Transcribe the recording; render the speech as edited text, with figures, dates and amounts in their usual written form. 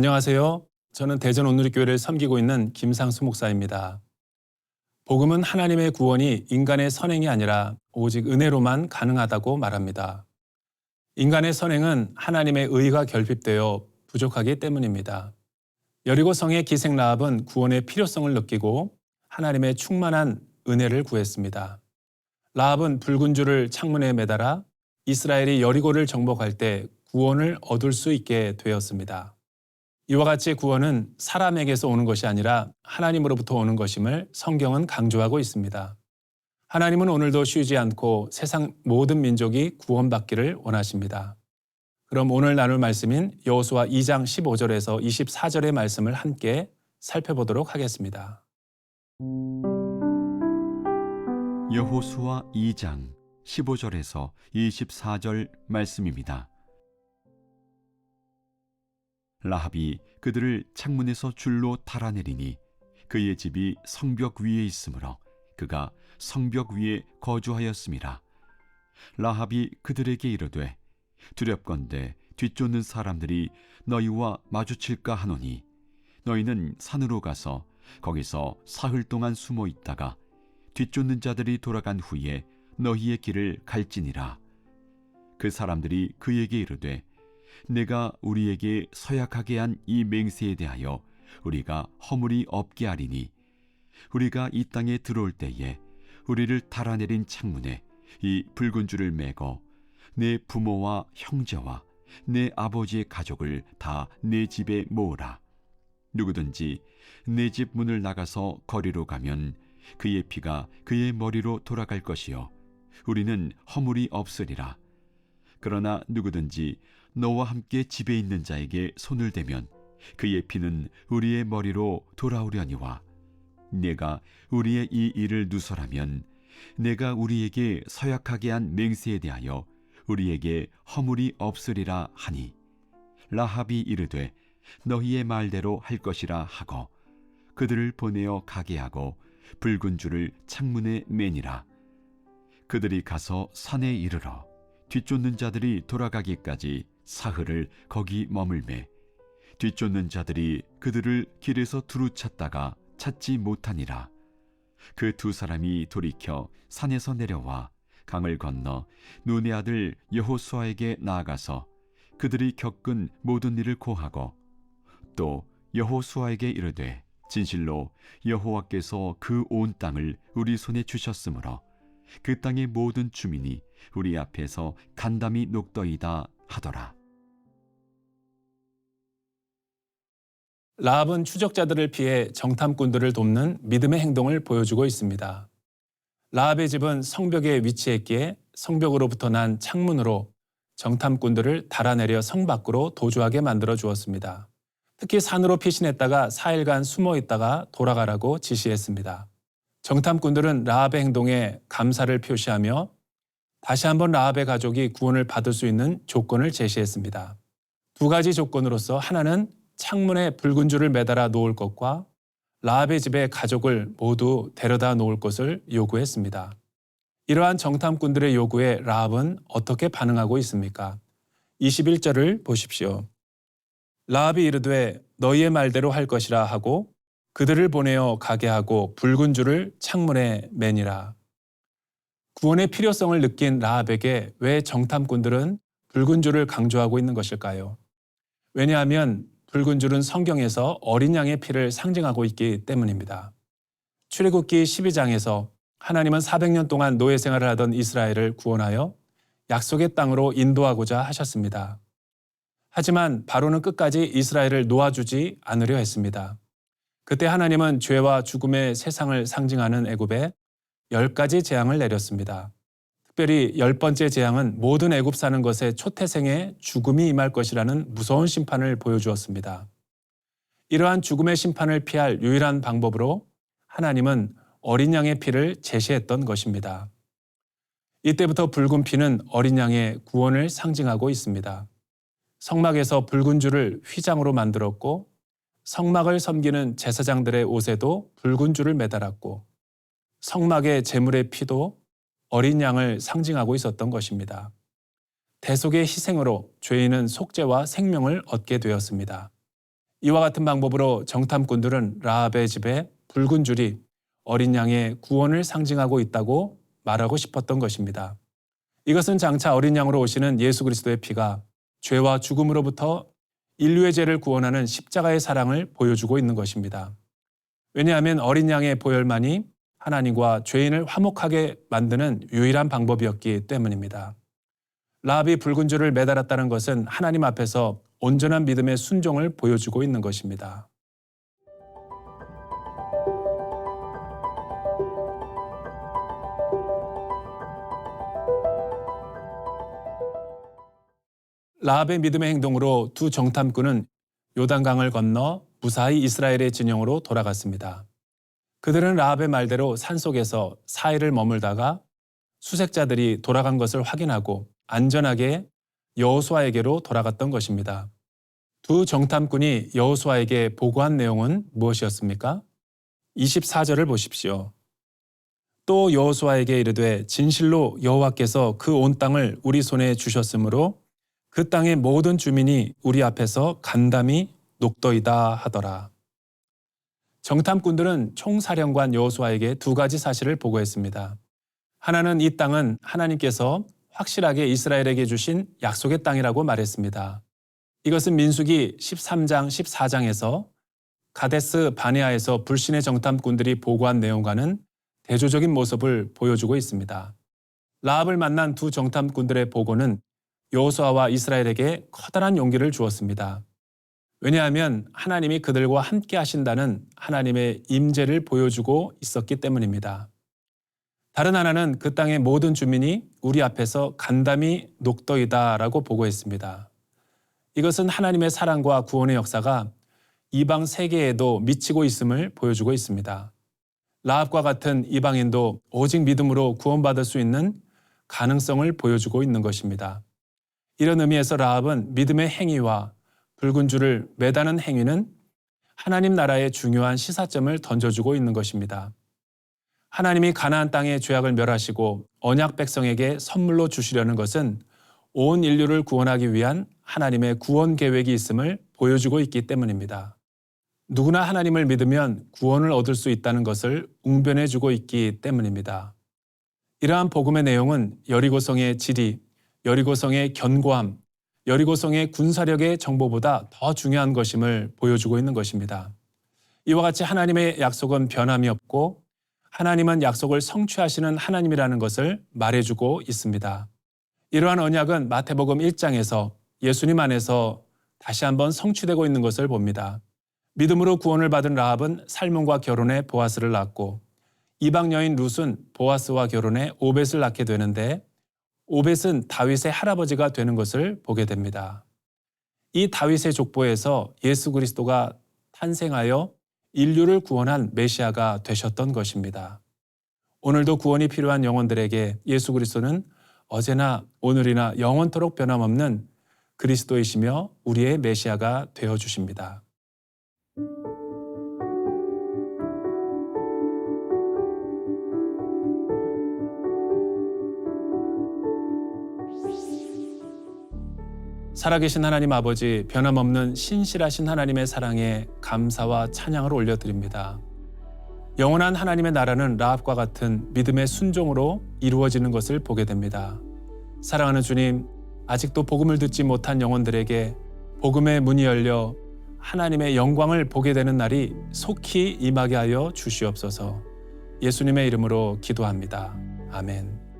안녕하세요. 저는 대전 온누리교회를 섬기고 있는 김상수 목사입니다. 복음은 하나님의 구원이 인간의 선행이 아니라 오직 은혜로만 가능하다고 말합니다. 인간의 선행은 하나님의 의가 결핍되어 부족하기 때문입니다. 여리고성의 기생 라합은 구원의 필요성을 느끼고 하나님의 충만한 은혜를 구했습니다. 라합은 붉은 줄을 창문에 매달아 이스라엘이 여리고를 정복할 때 구원을 얻을 수 있게 되었습니다. 이와 같이 구원은 사람에게서 오는 것이 아니라 하나님으로부터 오는 것임을 성경은 강조하고 있습니다. 하나님은 오늘도 쉬지 않고 세상 모든 민족이 구원받기를 원하십니다. 그럼 오늘 나눌 말씀인 여호수아 2장 15절에서 24절의 말씀을 함께 살펴보도록 하겠습니다. 여호수아 2장 15절에서 24절 말씀입니다. 라합이 그들을 창문에서 줄로 달아내리니 그의 집이 성벽 위에 있으므로 그가 성벽 위에 거주하였음이라. 라합이 그들에게 이르되 두렵건대 뒤쫓는 사람들이 너희와 마주칠까 하노니 너희는 산으로 가서 거기서 사흘 동안 숨어 있다가 뒤쫓는 자들이 돌아간 후에 너희의 길을 갈지니라. 그 사람들이 그에게 이르되 내가 우리에게 서약하게 한 이 맹세에 대하여 우리가 허물이 없게 하리니 우리가 이 땅에 들어올 때에 우리를 달아내린 창문에 이 붉은 줄을 매고 내 부모와 형제와 내 아버지의 가족을 다 내 집에 모으라. 누구든지 내 집 문을 나가서 거리로 가면 그의 피가 그의 머리로 돌아갈 것이요 우리는 허물이 없으리라. 그러나 누구든지 너와 함께 집에 있는 자에게 손을 대면 그의 피는 우리의 머리로 돌아오려니와 내가 우리의 이 일을 누설하면 내가 우리에게 서약하게 한 맹세에 대하여 우리에게 허물이 없으리라 하니 라합이 이르되 너희의 말대로 할 것이라 하고 그들을 보내어 가게 하고 붉은 줄을 창문에 매니라. 그들이 가서 산에 이르러 뒤쫓는 자들이 돌아가기까지 사흘을 거기 머물매 뒤쫓는 자들이 그들을 길에서 두루 찾다가 찾지 못하니라. 그 두 사람이 돌이켜 산에서 내려와 강을 건너 눈의 아들 여호수아에게 나아가서 그들이 겪은 모든 일을 고하고 또 여호수아에게 이르되 진실로 여호와께서 그 온 땅을 우리 손에 주셨으므로 그 땅의 모든 주민이 우리 앞에서 간담이 녹더이다 하더라. 라합은 추적자들을 피해 정탐꾼들을 돕는 믿음의 행동을 보여주고 있습니다. 라합의 집은 성벽에 위치했기에 성벽으로부터 난 창문으로 정탐꾼들을 달아내려 성 밖으로 도주하게 만들어 주었습니다. 특히 산으로 피신했다가 4일간 숨어 있다가 돌아가라고 지시했습니다. 정탐꾼들은 라합의 행동에 감사를 표시하며 다시 한번 라합의 가족이 구원을 받을 수 있는 조건을 제시했습니다. 두 가지 조건으로서 하나는 창문에 붉은 줄을 매달아 놓을 것과 라합의 집에 가족을 모두 데려다 놓을 것을 요구했습니다. 이러한 정탐꾼들의 요구에 라합은 어떻게 반응하고 있습니까? 21절을 보십시오. 라합이 이르되 너희의 말대로 할 것이라 하고 그들을 보내어 가게 하고 붉은 줄을 창문에 매니라. 구원의 필요성을 느낀 라합에게 왜 정탐꾼들은 붉은 줄을 강조하고 있는 것일까요? 왜냐하면 붉은 줄은 성경에서 어린 양의 피를 상징하고 있기 때문입니다. 출애굽기 12장에서 하나님은 400년 동안 노예 생활을 하던 이스라엘을 구원하여 약속의 땅으로 인도하고자 하셨습니다. 하지만 바로는 끝까지 이스라엘을 놓아주지 않으려 했습니다. 그때 하나님은 죄와 죽음의 세상을 상징하는 애굽에 10가지 재앙을 내렸습니다. 특별히 10번째 재앙은 모든 애굽 사는 것에 초태생의 죽음이 임할 것이라는 무서운 심판을 보여주었습니다. 이러한 죽음의 심판을 피할 유일한 방법으로 하나님은 어린 양의 피를 제시했던 것입니다. 이때부터 붉은 피는 어린 양의 구원을 상징하고 있습니다. 성막에서 붉은 줄을 휘장으로 만들었고 성막을 섬기는 제사장들의 옷에도 붉은 줄을 매달았고 성막의 제물의 피도 어린 양을 상징하고 있었던 것입니다. 대속의 희생으로 죄인은 속죄와 생명을 얻게 되었습니다. 이와 같은 방법으로 정탐꾼들은 라합의 집에 붉은 줄이 어린 양의 구원을 상징하고 있다고 말하고 싶었던 것입니다. 이것은 장차 어린 양으로 오시는 예수 그리스도의 피가 죄와 죽음으로부터 인류의 죄를 구원하는 십자가의 사랑을 보여주고 있는 것입니다. 왜냐하면 어린 양의 보혈만이 하나님과 죄인을 화목하게 만드는 유일한 방법이었기 때문입니다. 라합이 붉은 줄을 매달았다는 것은 하나님 앞에서 온전한 믿음의 순종을 보여주고 있는 것입니다. 라합의 믿음의 행동으로 두 정탐꾼은 요단강을 건너 무사히 이스라엘의 진영으로 돌아갔습니다. 그들은 라합의 말대로 산속에서 4일을 머물다가 수색자들이 돌아간 것을 확인하고 안전하게 여호수아에게로 돌아갔던 것입니다. 두 정탐꾼이 여호수아에게 보고한 내용은 무엇이었습니까? 24절을 보십시오. 또 여호수아에게 이르되 진실로 여호와께서 그 온 땅을 우리 손에 주셨으므로 그 땅의 모든 주민이 우리 앞에서 간담이 녹더이다 하더라. 정탐꾼들은 총사령관 여호수아에게 두 가지 사실을 보고했습니다. 하나는 이 땅은 하나님께서 확실하게 이스라엘에게 주신 약속의 땅이라고 말했습니다. 이것은 민수기 13장 14장에서 가데스 바네아에서 불신의 정탐꾼들이 보고한 내용과는 대조적인 모습을 보여주고 있습니다. 라합을 만난 두 정탐꾼들의 보고는 여호수아와 이스라엘에게 커다란 용기를 주었습니다. 왜냐하면 하나님이 그들과 함께 하신다는 하나님의 임재를 보여주고 있었기 때문입니다. 다른 하나는 그 땅의 모든 주민이 우리 앞에서 간담이 녹더이다라고 보고했습니다. 이것은 하나님의 사랑과 구원의 역사가 이방 세계에도 미치고 있음을 보여주고 있습니다. 라합과 같은 이방인도 오직 믿음으로 구원받을 수 있는 가능성을 보여주고 있는 것입니다. 이런 의미에서 라합은 믿음의 행위와 붉은 줄을 매다는 행위는 하나님 나라의 중요한 시사점을 던져주고 있는 것입니다. 하나님이 가나안 땅의 죄악을 멸하시고 언약 백성에게 선물로 주시려는 것은 온 인류를 구원하기 위한 하나님의 구원 계획이 있음을 보여주고 있기 때문입니다. 누구나 하나님을 믿으면 구원을 얻을 수 있다는 것을 웅변해주고 있기 때문입니다. 이러한 복음의 내용은 여리고성의 지리, 여리고성의 견고함, 여리고성의 군사력의 정보보다 더 중요한 것임을 보여주고 있는 것입니다. 이와 같이 하나님의 약속은 변함이 없고 하나님은 약속을 성취하시는 하나님이라는 것을 말해주고 있습니다. 이러한 언약은 마태복음 1장에서 예수님 안에서 다시 한번 성취되고 있는 것을 봅니다. 믿음으로 구원을 받은 라합은 살몬과 결혼해 보아스를 낳고 이방 여인 룻은 보아스와 결혼해 오벳을 낳게 되는데 오벳은 다윗의 할아버지가 되는 것을 보게 됩니다. 이 다윗의 족보에서 예수 그리스도가 탄생하여 인류를 구원한 메시아가 되셨던 것입니다. 오늘도 구원이 필요한 영혼들에게 예수 그리스도는 어제나 오늘이나 영원토록 변함없는 그리스도이시며 우리의 메시아가 되어 주십니다. 살아계신 하나님 아버지, 변함없는 신실하신 하나님의 사랑에 감사와 찬양을 올려드립니다. 영원한 하나님의 나라는 라합과 같은 믿음의 순종으로 이루어지는 것을 보게 됩니다. 사랑하는 주님, 아직도 복음을 듣지 못한 영혼들에게 복음의 문이 열려 하나님의 영광을 보게 되는 날이 속히 임하게 하여 주시옵소서. 예수님의 이름으로 기도합니다. 아멘.